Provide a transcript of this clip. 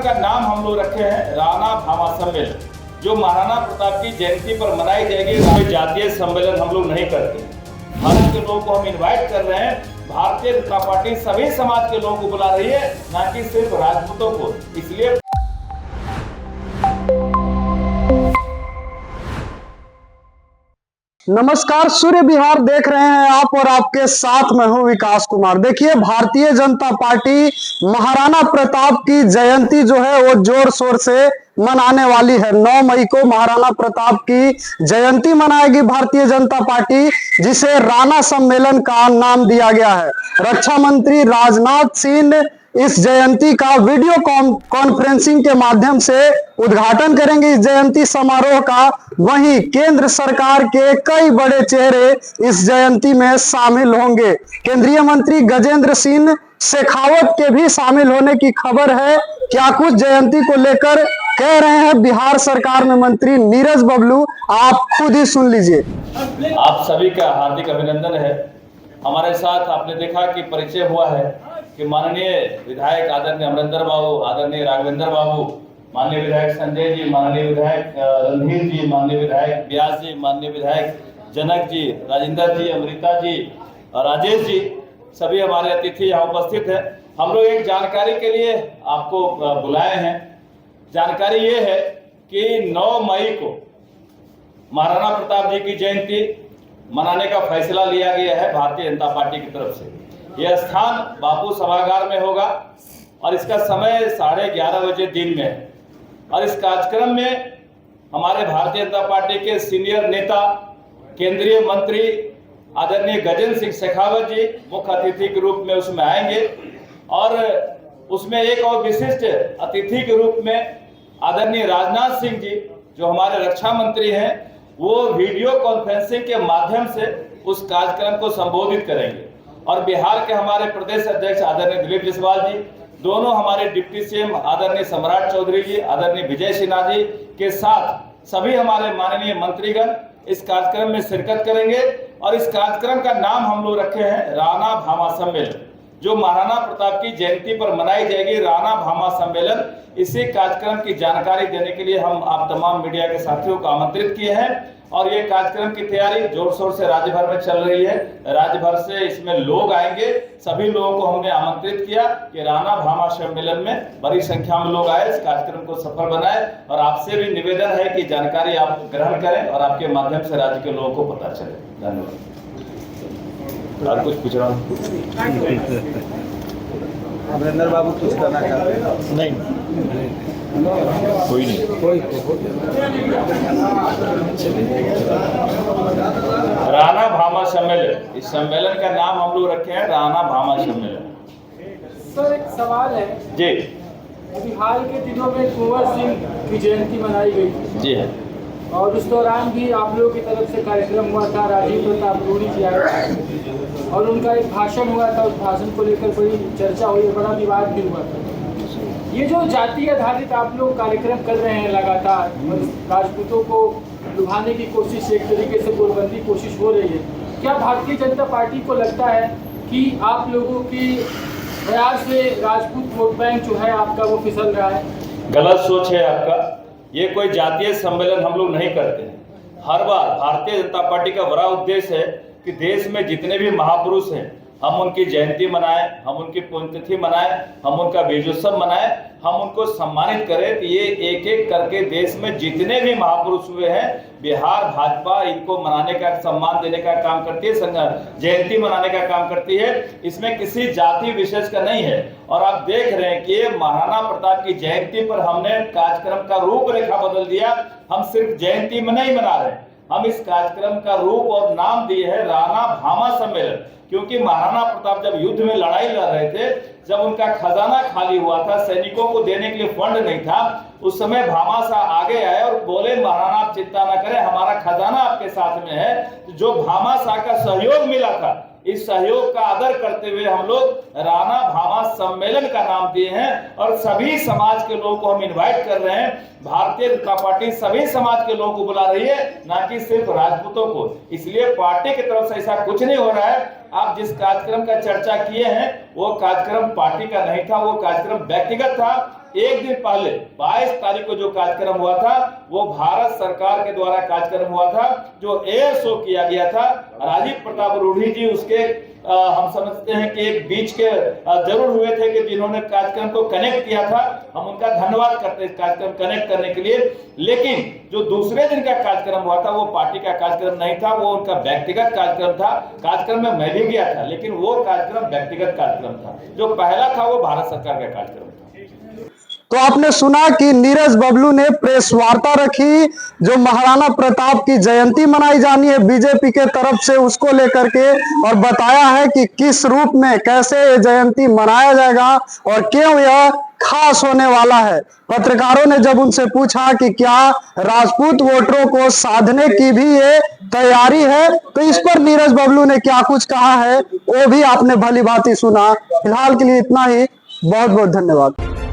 का नाम हम लोग रखे हैं राणा भामा सम्मेलन, जो महाराणा प्रताप की जयंती पर मनाई जाएगी। कोई जातीय सम्मेलन हम लोग नहीं करते। भारत के लोगों को हम इनवाइट कर रहे हैं। भारतीय जनता पार्टी सभी समाज के लोगों को बुला रही है, ना कि सिर्फ राजपूतों को। इसलिए नमस्कार, सूर्य विहार देख रहे हैं आप और आपके साथ मैं हूं विकास कुमार। देखिए, भारतीय जनता पार्टी महाराणा प्रताप की जयंती जो है वो जोर शोर से मनाने वाली है। 9 मई को महाराणा प्रताप की जयंती मनाएगी भारतीय जनता पार्टी, जिसे राणा सम्मेलन का नाम दिया गया है। रक्षा मंत्री राजनाथ सिंह इस जयंती का वीडियो कॉन्फ्रेंसिंग के माध्यम से उद्घाटन करेंगे इस जयंती समारोह का। वहीं केंद्र सरकार के कई बड़े चेहरे इस जयंती में शामिल होंगे। केंद्रीय मंत्री गजेंद्र सिंह शेखावत के भी शामिल होने की खबर है। क्या कुछ जयंती को लेकर कह रहे हैं बिहार सरकार में मंत्री नीरज बबलू, आप खुद ही सुन लीजिए। आप सभी का हार्दिक अभिनंदन है। हमारे साथ आपने देखा कि परिचय हुआ है कि माननीय विधायक आदरणीय अमरिंदर बाबू, आदरणीय राघवेंद्र बाबू, माननीय विधायक संजय जी, माननीय विधायक रणधीर जी, माननीय विधायक व्यास जी, माननीय विधायक जनक जी, राजेंद्र जी, अमृता जी और राजेश जी, सभी हमारे अतिथि यहाँ उपस्थित हैं। हम लोग एक जानकारी के लिए आपको बुलाए हैं। जानकारी ये है कि 9 मई को महाराणा प्रताप जी की जयंती मनाने का फैसला लिया गया है भारतीय जनता पार्टी की तरफ से। यह स्थान बापू सभागार में होगा और इसका समय 11:30 बजे दिन में है। और इस कार्यक्रम में हमारे भारतीय जनता पार्टी के सीनियर नेता, केंद्रीय मंत्री आदरणीय गजेंद्र सिंह शेखावत जी मुख्य अतिथि के रूप में उसमें आएंगे। और उसमें एक और विशिष्ट अतिथि के रूप में आदरणीय राजनाथ सिंह जी, जो हमारे रक्षा मंत्री हैं, वो वीडियो कॉन्फ्रेंसिंग के माध्यम से उस कार्यक्रम को संबोधित करेंगे। और बिहार के हमारे प्रदेश अध्यक्ष आदरणीय दिलीप जायसवाल जी, दोनों हमारे डिप्टी सीएम आदरणीय सम्राट चौधरी जी, आदरणीय विजय सिन्हा जी के साथ सभी हमारे माननीय मंत्रीगण इस कार्यक्रम में शिरकत करेंगे। और इस कार्यक्रम का नाम हम लोग रखे हैं राणा भामा सम्मेलन, जो महाराणा प्रताप की जयंती पर मनाई जाएगी, राणा भामा सम्मेलन। इसी कार्यक्रम की जानकारी देने के लिए हम आप तमाम मीडिया के साथियों को आमंत्रित किए हैं। और ये कार्यक्रम की तैयारी जोर शोर से राज्य भर में चल रही है। राज्य भर से इसमें लोग आएंगे। सभी लोगों को हमने आमंत्रित किया कि राणा भामा सम्मेलन में बड़ी संख्या में लोग आए, इस कार्यक्रम को सफल बनाए। और आपसे भी निवेदन है कि जानकारी आप ग्रहण करें और आपके माध्यम से राज्य के लोगों को पता चले। धन्यवाद। और कुछ पूछ रहा हूँ? अमरिंदर बाबू कुछ करना चाहते हैं? नहीं, कोई नहीं। राणा भामा सम्मेलन, इस सम्मेलन का नाम हम लोग रखे हैं राणा भामा सम्मेलन। सर, एक सवाल है जी। अभी हाल के दिनों में कुंवर सिंह की जयंती मनाई गई जी है। और उस दौरान भी आप लोगों की तरफ से कार्यक्रम हुआ था। राजीव प्रताप रूढ़ी जी आए और उनका एक भाषण हुआ था। उस भाषण को लेकर बड़ी चर्चा हुई, बड़ा विवाद भी हुआ था। ये जो जाति आधारित आप लोग कार्यक्रम कर रहे हैं लगातार, और राजपूतों को लुभाने की कोशिश, एक तरीके से गोलबंदी कोशिश हो रही है, क्या भारतीय जनता पार्टी को लगता है कि आप लोगों की प्रयास से राजपूत वोट बैंक जो है आपका वो फिसल रहा है? गलत सोच है आपका। ये कोई जातीय सम्मेलन हम लोग नहीं करते हैं। हर बार भारतीय जनता पार्टी का बड़ा उद्देश्य है कि देश में जितने भी महापुरुष हैं, हम उनकी जयंती मनाएं, हम उनकी पुण्यतिथि मनाएं, हम उनका विजयोत्सव मनाएं, हम उनको सम्मानित करें। कि ये एक एक करके देश में जितने भी महापुरुष हुए हैं, बिहार भाजपा इनको मनाने का, सम्मान देने का काम करती है, जयंती मनाने का काम करती है। इसमें किसी जाति विशेष का नहीं है। और आप देख रहे हैं कि महाराणा प्रताप की जयंती पर हमने कार्यक्रम का रूपरेखा बदल दिया। हम सिर्फ जयंती में नहीं मना रहे, हम इस कार्यक्रम का रूप और नाम दिए है राणा भामा सम्मेलन। क्योंकि महाराणा प्रताप जब युद्ध में लड़ाई लड़ रहे थे, जब उनका खजाना खाली हुआ था, सैनिकों को देने के लिए फंड नहीं था, उस समय भामाशाह आगे आए और बोले, महाराणा आप चिंता न करें, हमारा खजाना आपके साथ में है। जो भामाशाह का सहयोग मिला था, इस सहयोग का आदर करते हुए हम लोग राणा भामा सम्मेलन का नाम दिए हैं। और सभी समाज के लोगों को हम इनवाइट कर रहे हैं। भारतीय जनता पार्टी सभी समाज के लोगों को बुला रही है, ना कि सिर्फ राजपूतों को। इसलिए पार्टी की तरफ से ऐसा कुछ नहीं हो रहा है। आप जिस कार्यक्रम का चर्चा किए हैं, वो कार्यक्रम पार्टी का नहीं था, वो कार्यक्रम व्यक्तिगत था। एक दिन पहले 22 तारीख को जो कार्यक्रम हुआ था वो भारत सरकार के द्वारा कार्यक्रम हुआ था, जो एयर शो किया गया था। राजीव प्रताप रूढ़ी जी उसके हम समझते हैं कि एक बीच के जरूर हुए थे कि जिन्होंने कार्यक्रम को कनेक्ट किया था। हम उनका धन्यवाद करते हैं इस कार्यक्रम कनेक्ट करने के लिए। लेकिन जो दूसरे दिन का कार्यक्रम हुआ था वो पार्टी का कार्यक्रम नहीं था, वो उनका व्यक्तिगत कार्यक्रम था। कार्यक्रम में मैं भी गया था, लेकिन वो कार्यक्रम व्यक्तिगत कार्यक्रम था। जो पहला था वो भारत सरकार का कार्यक्रम था। तो आपने सुना कि नीरज बबलू ने प्रेस वार्ता रखी, जो महाराणा प्रताप की जयंती मनाई जानी है बीजेपी के तरफ से, उसको लेकर के, और बताया है कि किस रूप में कैसे ये जयंती मनाया जाएगा और क्यों यह खास होने वाला है। पत्रकारों ने जब उनसे पूछा कि क्या राजपूत वोटरों को साधने की भी ये तैयारी है, तो इस पर नीरज बबलू ने क्या कुछ कहा है वो भी आपने भली भांति सुना। फिलहाल के लिए इतना ही, बहुत बहुत धन्यवाद।